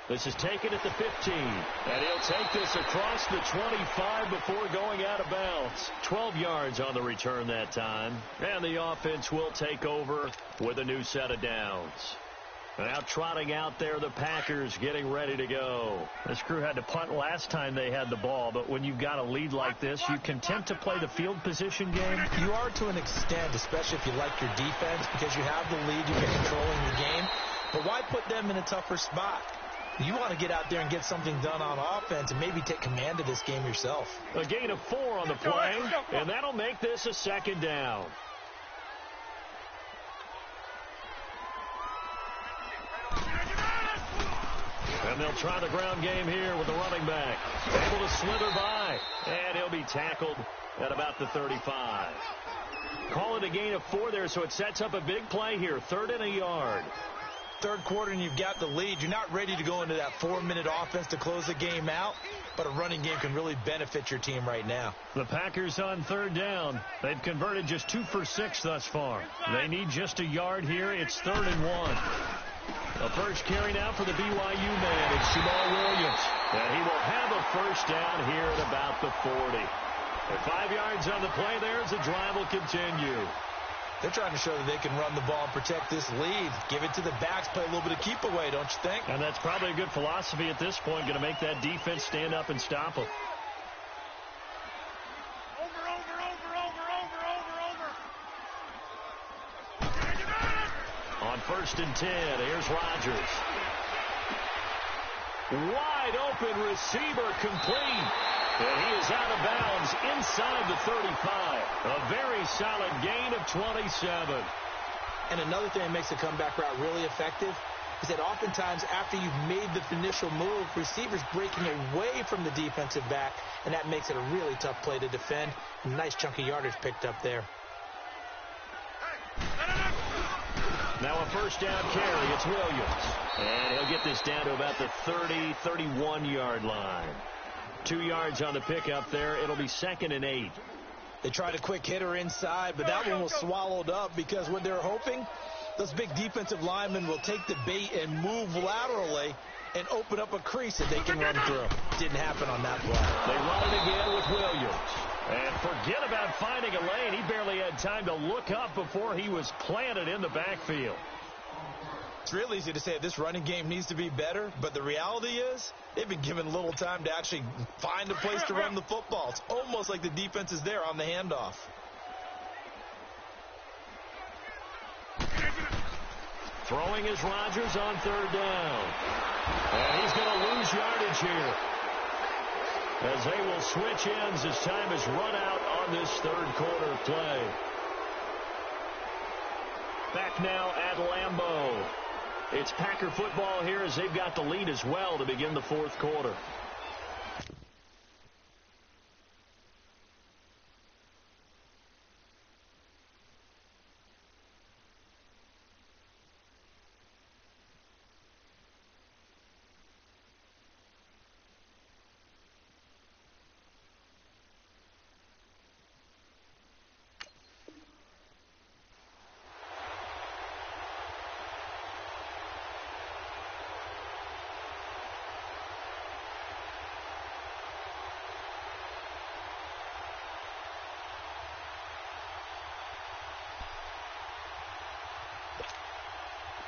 This is taken at the 15, and he'll take this across the 25 before going out of bounds. 12 yards on the return that time, and the offense will take over with a new set of downs. Now trotting out there, the Packers getting ready to go. This crew had to punt last time they had the ball, but when you've got a lead like this, you content to play the field position game? You are to an extent, especially if you like your defense, because you have the lead, you're controlling the game. But why put them in a tougher spot? You want to get out there and get something done on offense and maybe take command of this game yourself. A gain of 4 on the play, and that'll make this a 2nd down. And they'll try the ground game here with the running back. Able to slither by, and he'll be tackled at about the 35. Call it a gain of 4 there, so it sets up a big play here. 3rd and a yard. Third quarter and you've got the lead. You're not ready to go into that 4-minute offense to close the game out, but a running game can really benefit your team right now. The Packers on 3rd down. They've converted just 2 for 6 thus far. They need just a yard here. It's 3rd and 1. The first carry now for the BYU man. It's Jamal Williams. And he will have a first down here at about the 40. With 5 yards on the play there as the drive will continue. They're trying to show that they can run the ball and protect this lead. Give it to the backs, play a little bit of keep away, don't you think? And that's probably a good philosophy at this point, going to make that defense stand up and stop them. On 1st and 10, here's Rodgers. Wide open receiver complete. And he is out of bounds inside the 35. A very solid gain of 27. And another thing that makes the comeback route really effective is that oftentimes after you've made the initial move, receivers breaking away from the defensive back, and that makes it a really tough play to defend. Nice chunky yardage picked up there. Now a first down carry. It's Williams. And he'll get this down to about the 30, 31-yard line. 2 yards on the pickup there. It'll be 2nd and 8. They tried a quick hitter inside, but that one was swallowed up because what they're hoping, those big defensive linemen will take the bait and move laterally and open up a crease that they can run through. Didn't happen on that play. They run it again with Williams. And forget about finding a lane. He barely had time to look up before he was planted in the backfield. It's real easy to say this running game needs to be better, but the reality is they've been given little time to actually find a place to run the football. It's almost like the defense is there on the handoff. Throwing is Rodgers on 3rd down. And he's going to lose yardage here, as they will switch ends as time is run out on this 3rd quarter play. Back now at Lambeau. It's Packer football here as they've got the lead as well to begin the 4th quarter.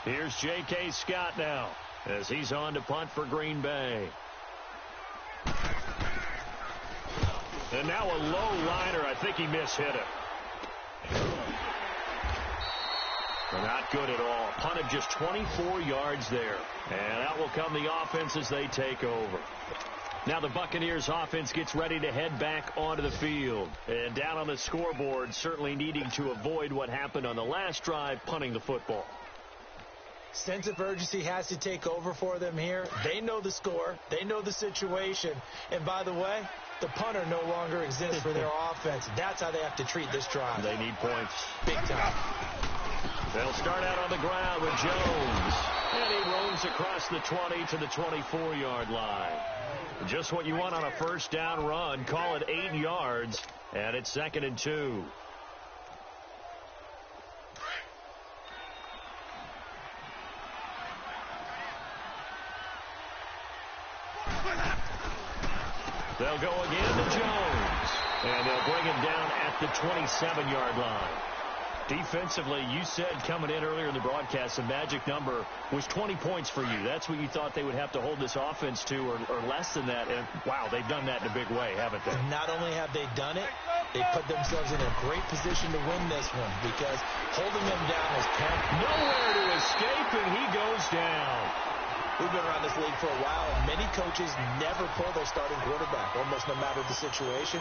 Here's J.K. Scott now as he's on to punt for Green Bay. And now a low liner. I think he mishit it. Not good at all. Punt of just 24 yards there. And out will come the offense as they take over. Now the Buccaneers offense gets ready to head back onto the field. And down on the scoreboard, certainly needing to avoid what happened on the last drive, punting the football. Sense of urgency has to take over for them here. They know the score. They know the situation. And by the way, the punter no longer exists for their offense. That's how they have to treat this drive. They need points. Big time. They'll start out on the ground with Jones. And he roams across the 20 to the 24-yard line. Just what you want on a first down run. Call it 8 yards. And it's 2nd and 2. They'll go again to Jones. And they'll bring him down at the 27-yard line. Defensively, you said coming in earlier in the broadcast, the magic number was 20 points for you. That's what you thought they would have to hold this offense to, or less than that. And, wow, they've done that in a big way, haven't they? Not only have they done it, they put themselves in a great position to win this one, because holding them down is nowhere to escape, and he goes down. We've been around this league for a while, and many coaches never pull their starting quarterback, almost no matter the situation.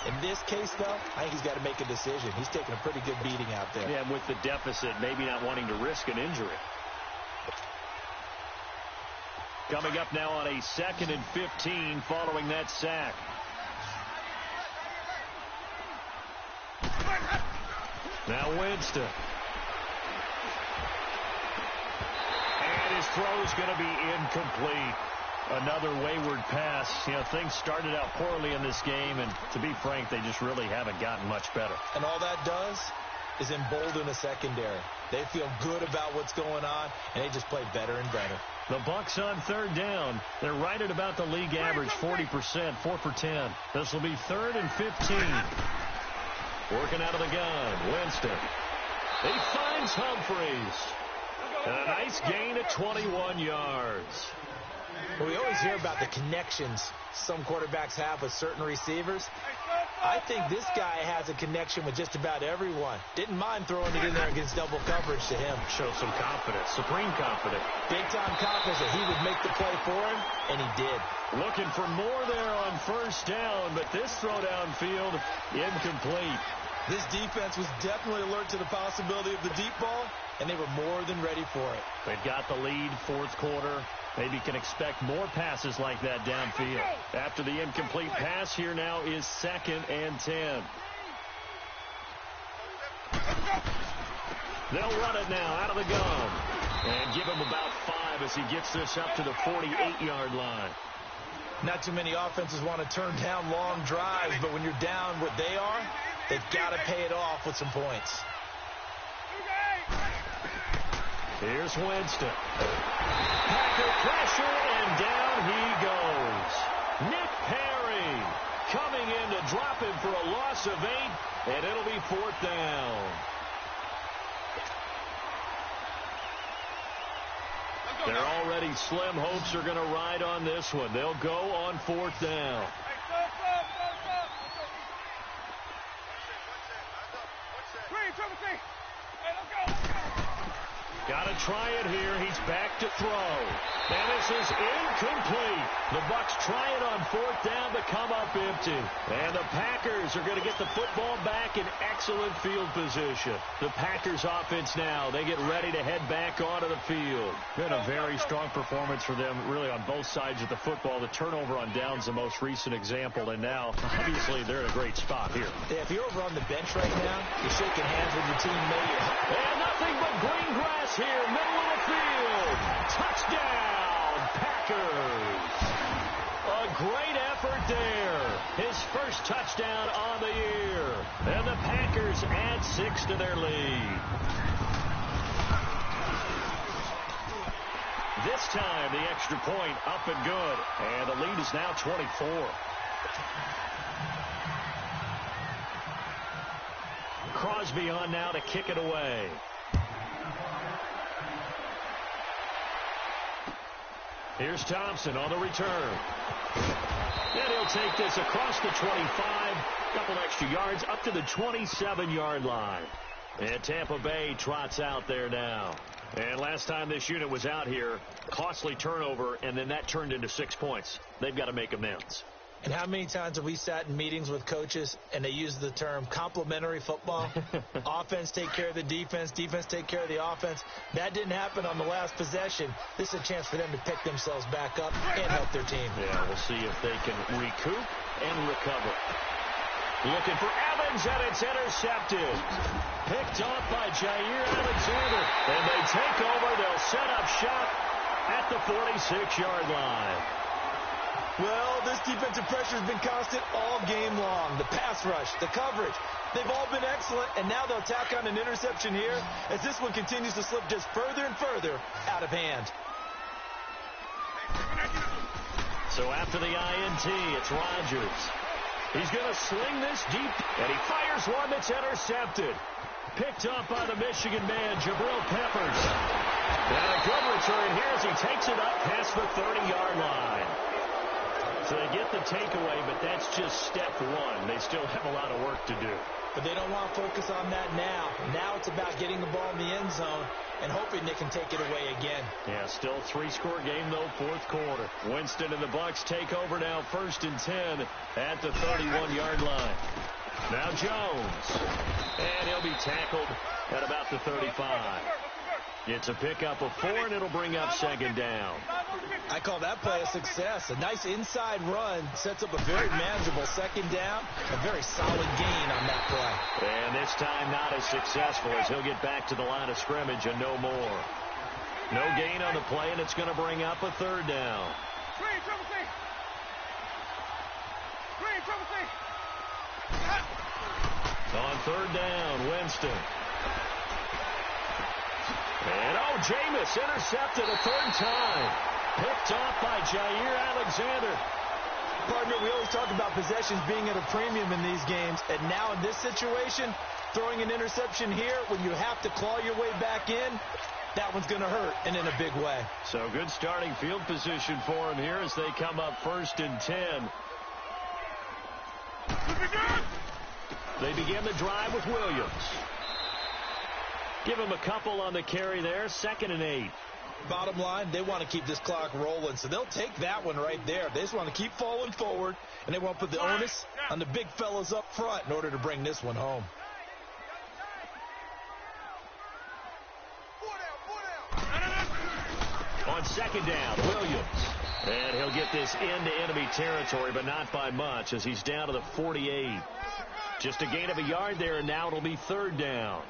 In this case, though, I think he's got to make a decision. He's taking a pretty good beating out there. Yeah, with the deficit, maybe not wanting to risk an injury. Coming up now on a 2nd and 15 following that sack. Now Winston. And his throw's going to be incomplete. Another wayward pass. You know, things started out poorly in this game, and to be frank, they just really haven't gotten much better. And all that does is embolden a secondary. They feel good about what's going on, and they just play better and better. The Bucs on third down. They're right at about the league average, 40%, 4 for 10. This will be 3rd and 15. Working out of the gun, Winston. He finds Humphreys. And a nice gain of 21 yards. Well, we always hear about the connections some quarterbacks have with certain receivers. I think this guy has a connection with just about everyone. Didn't mind throwing it in there against double coverage to him. Showed some confidence, supreme confidence. Big-time confidence that he would make the play for him, and he did. Looking for more there on first down, but this throw downfield, incomplete. This defense was definitely alert to the possibility of the deep ball, and they were more than ready for it. They've got the lead, fourth quarter. Maybe can expect more passes like that downfield. After the incomplete pass, here now is 2nd and 10. They'll run it now out of the gun. And give him about 5 as he gets this up to the 48-yard line. Not too many offenses want to turn down long drives, but when you're down what they are, they've got to pay it off with some points. Here's Winston. Packer pressure, and down he goes. Nick Perry coming in to drop him for a loss of 8, and it'll be 4th down. They're already slim hopes are going to ride on this one. They'll go on 4th down. Got to try it here. He's back to throw. And this is incomplete. The Bucs try it on 4th down to come up empty. And the Packers are going to get the football back in excellent field position. The Packers offense now, they get ready to head back onto the field. Been a very strong performance for them, really, on both sides of the football. The turnover on downs, the most recent example. And now, obviously, they're in a great spot here. Yeah, if you're over on the bench right now, you're shaking hands with your teammate. And nothing but green grass here, middle of the field. Touchdown, Packers. A great effort there. His first touchdown on the year. And the Packers add 6 to their lead. This time, the extra point up and good. And the lead is now 24. Crosby on now to kick it away. Here's Thompson on the return. And he'll take this across the 25. Couple extra yards up to the 27-yard line. And Tampa Bay trots out there now. And last time this unit was out here, costly turnover, and then that turned into 6 points. They've got to make amends. And how many times have we sat in meetings with coaches and they use the term complementary football? Offense take care of the defense, defense take care of the offense. That didn't happen on the last possession. This is a chance for them to pick themselves back up and help their team. Yeah, we'll see if they can recoup and recover. Looking for Evans, and it's intercepted. Picked off by Jair Alexander. And they take over. They'll set up shop at the 46-yard line. Well, this defensive pressure has been constant all game long. The pass rush, the coverage, they've all been excellent, and now they'll tack on an interception here as this one continues to slip just further and further out of hand. So after the INT, it's Rodgers. He's going to sling this deep, and he fires one that's intercepted. Picked up by the Michigan man, Jabril Peppers. And a good return here as he takes it up past the 30-yard line. So they get the takeaway, but that's just step one. They still have a lot of work to do. But they don't want to focus on that now. Now it's about getting the ball in the end zone and hoping they can take it away again. Yeah, still 3-score game, though, fourth quarter. Winston and the Bucs take over now, 1st and 10 at the 31-yard line. Now Jones. And he'll be tackled at about the 35. It's a pickup of 4, and it'll bring up second down. I call that play a success. A nice inside run sets up a very manageable second down. A very solid gain on that play. And this time not as successful as he'll get back to the line of scrimmage and no more. No gain on the play, and it's going to bring up a third down. On third down, Winston. And, Jameis intercepted a third time. Picked off by Jair Alexander. Partner, we always talk about possessions being at a premium in these games. And now in this situation, throwing an interception here when you have to claw your way back in, that one's going to hurt, and in a big way. So good starting field position for him here as they come up 1st and 10. They begin the drive with Williams. Give him a couple on the carry there. 2nd and 8. Bottom line, they want to keep this clock rolling, so they'll take that one right there. They just want to keep falling forward, and they want to put the onus on the big fellas up front in order to bring this one home. On 2nd down, Williams. And he'll get this into enemy territory, but not by much as he's down to the 48. Just a gain of a yard there, and now it'll be 3rd down.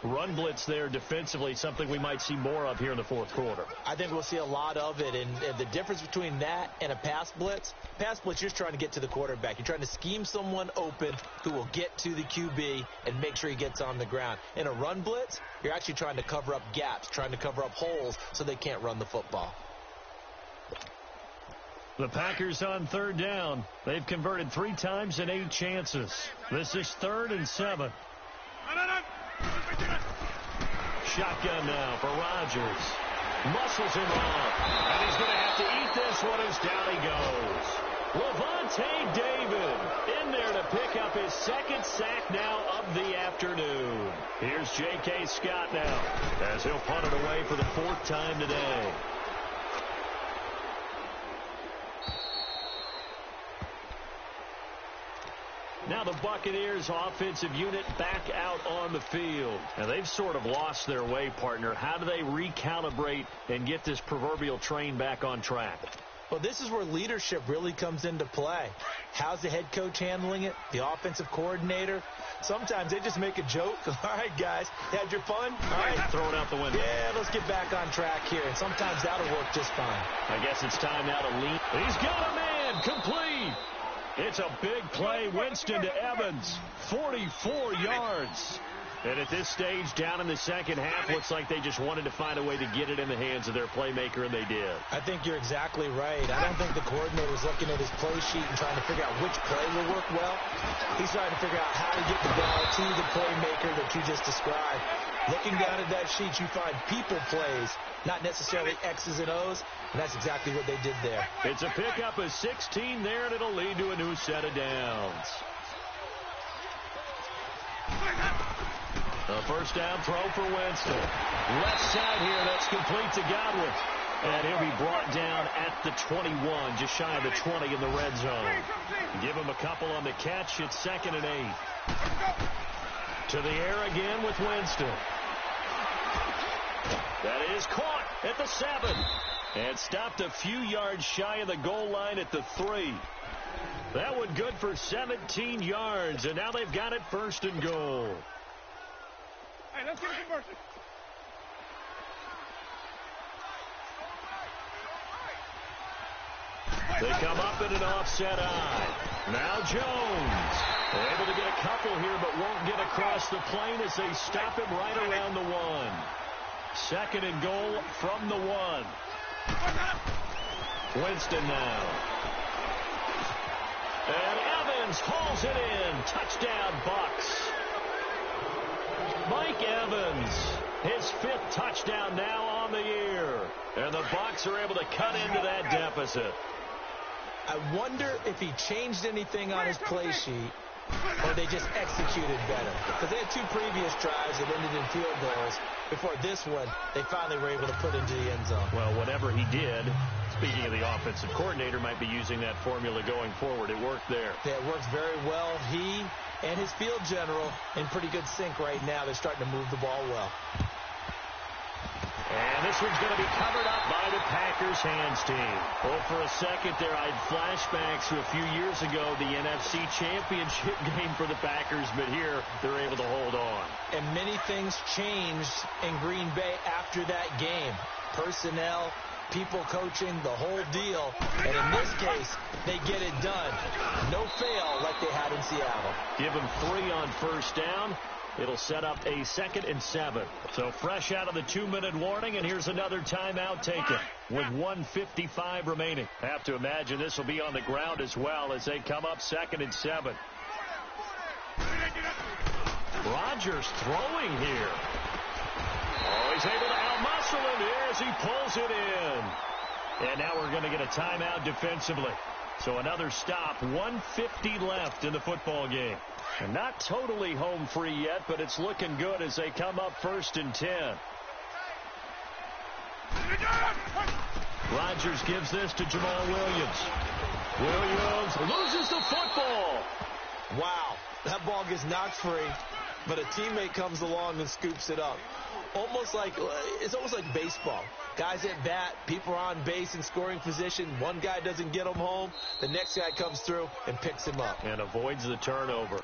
Run blitz there defensively, something we might see more of here in the 4th quarter. I think we'll see a lot of it, and the difference between that and a pass blitz, you're just trying to get to the quarterback. You're trying to scheme someone open who will get to the QB and make sure he gets on the ground. In a run blitz, you're actually trying to cover up gaps, trying to cover up holes so they can't run the football. The Packers on 3rd down. They've converted 3 times in 8 chances. This is 3rd and 7. Shotgun now for Rodgers. Muscles him off. And he's going to have to eat this one as down he goes. Levante David in there to pick up his 2nd sack now of the afternoon. Here's J.K. Scott now as he'll punt it away for the 4th time today. Now the Buccaneers offensive unit back out on the field. And they've sort of lost their way, partner. How do they recalibrate and get this proverbial train back on track? Well, this is where leadership really comes into play. How's the head coach handling it? The offensive coordinator? Sometimes they just make a joke. All right, guys, had your fun? All right, throw it out the window. Yeah, let's get back on track here. And sometimes that'll work just fine. I guess it's time now to lead. He's got a man complete. It's a big play. Winston to Evans. 44 yards. And at this stage, down in the second half, looks like they just wanted to find a way to get it in the hands of their playmaker, and they did. I think you're exactly right. I don't think the coordinator's looking at his play sheet and trying to figure out which play will work well. He's trying to figure out how to get the ball to the playmaker that you just described. Looking down at that sheet, you find people plays, not necessarily X's and O's, and that's exactly what they did there. It's a pickup of 16 there, and it'll lead to a new set of downs. A first down throw for Winston. Left side here, that's complete to Godwin. And he'll be brought down at the 21, just shy of the 20 in the red zone. Give him a couple on the catch. It's 2nd and 8. To the air again with Winston. That is caught at the 7. And stopped a few yards shy of the goal line at the 3. That one good for 17 yards. And now they've got it 1st and goal. Hey, let's get a conversion. They come up in an offset eye. Now Jones. They're able to get a couple here, but won't get across the plane as they stop him right around the 1. 2nd and goal from the 1. Winston now. And Evans hauls it in. Touchdown, Bucs. Mike Evans, his 5th touchdown now on the year. And the Bucs are able to cut into that deficit. I wonder if he changed anything on his play sheet or they just executed better. Because they had 2 previous drives that ended in field goals. Before this one, they finally were able to put into the end zone. Well, whatever he did, speaking of the offensive coordinator, might be using that formula going forward. It worked there. Yeah, it works very well. He and his field general in pretty good sync right now. They're starting to move the ball well. And this one's going to be covered up by the Packers hands team. Well, for a second there, I had flashbacks to a few years ago, the NFC Championship game for the Packers, but here they're able to hold on. And many things changed in Green Bay after that game. Personnel, people coaching, the whole deal. And in this case, they get it done. No fail like they had in Seattle. Give them 3 on first down. It'll set up a 2nd and 7. So fresh out of the 2-minute warning, and here's another timeout taken with 1:55 remaining. Have to imagine this will be on the ground as well as they come up 2nd and 7. Rodgers throwing here. Oh, he's able to out-muscle him here as he pulls it in. And now we're going to get a timeout defensively. So another stop, 1:50 left in the football game. And not totally home free yet, but it's looking good as they come up 1st and 10. Rodgers gives this to Jamal Williams. Williams loses the football. Wow, that ball gets knocked free, but a teammate comes along and scoops it up. It's almost like baseball. Guys at bat, people are on base in scoring position. One guy doesn't get him home. The next guy comes through and picks him up. And avoids the turnover.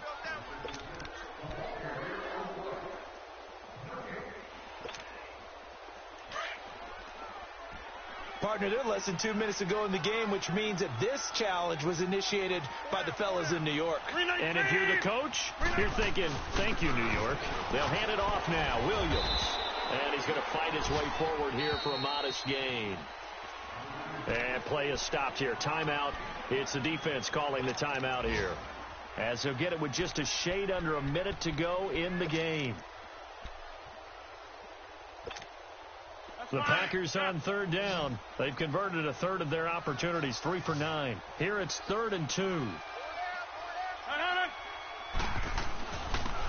Partner, they're less than 2 minutes ago in the game, which means that this challenge was initiated by the fellas in New York. And if you're the coach, you're thinking, thank you, New York. They'll hand it off now. Williams. And he's going to fight his way forward here for a modest gain. And play is stopped here. Timeout. It's the defense calling the timeout here. As they'll get it with just a shade under a minute to go in the game. The Packers on 3rd down. They've converted a third of their opportunities, 3 for 9. Here it's 3rd and 2.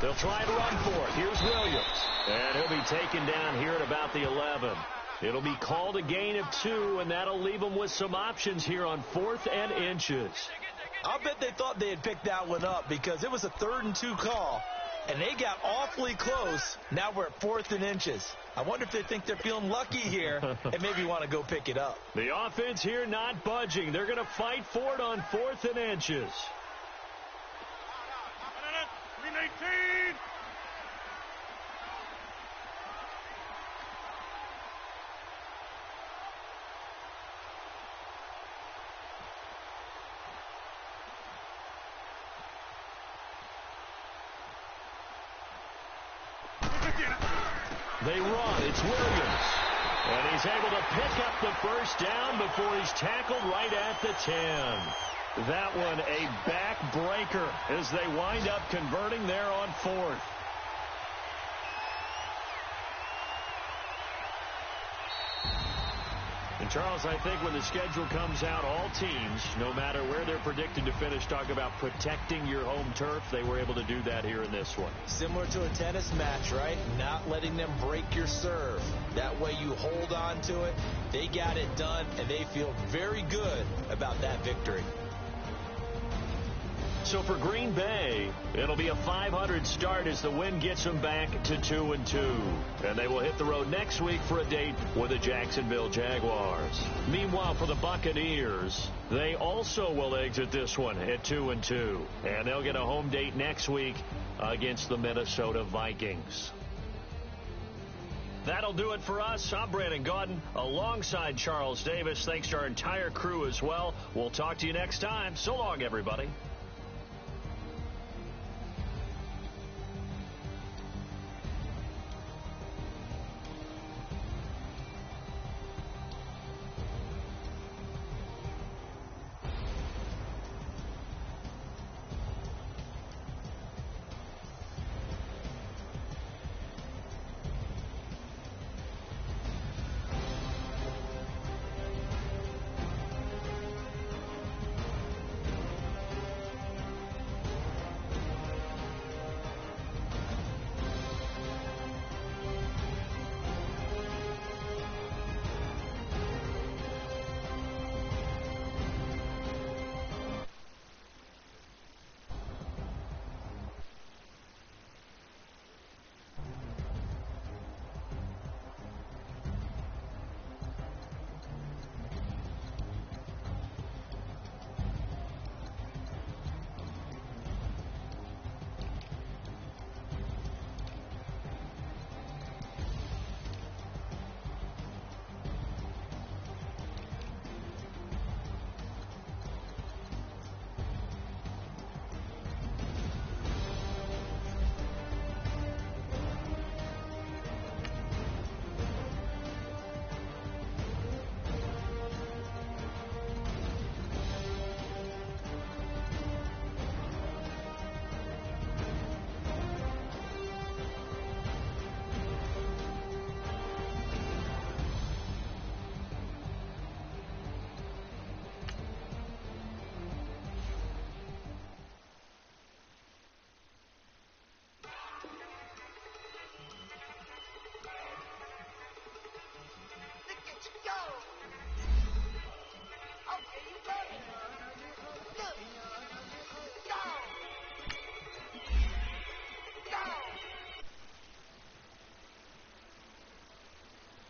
They'll try to run for it. Here's Williams. And he'll be taken down here at about the 11. It'll be called a gain of 2, and that'll leave them with some options here on 4th and inches. I'll bet they thought they had picked that one up because it was a 3rd and 2 call, and they got awfully close. Now we're at 4th and inches. I wonder if they think they're feeling lucky here and maybe want to go pick it up. The offense here not budging. They're going to fight for it on 4th and inches. 319. They run. It's Williams. And he's able to pick up the first down before he's tackled right at the 10. That one a backbreaker as they wind up converting there on 4th. And, Charles, I think when the schedule comes out, all teams, no matter where they're predicted to finish, talk about protecting your home turf. They were able to do that here in this one. Similar to a tennis match, right? Not letting them break your serve. That way you hold on to it. They got it done, and they feel very good about that victory. So for Green Bay, it'll be a .500 start as the win gets them back to 2-2. And they will hit the road next week for a date with the Jacksonville Jaguars. Meanwhile, for the Buccaneers, they also will exit this one at 2-2. And they'll get a home date next week against the Minnesota Vikings. That'll do it for us. I'm Brandon Gaudin alongside Charles Davis. Thanks to our entire crew as well. We'll talk to you next time. So long, everybody.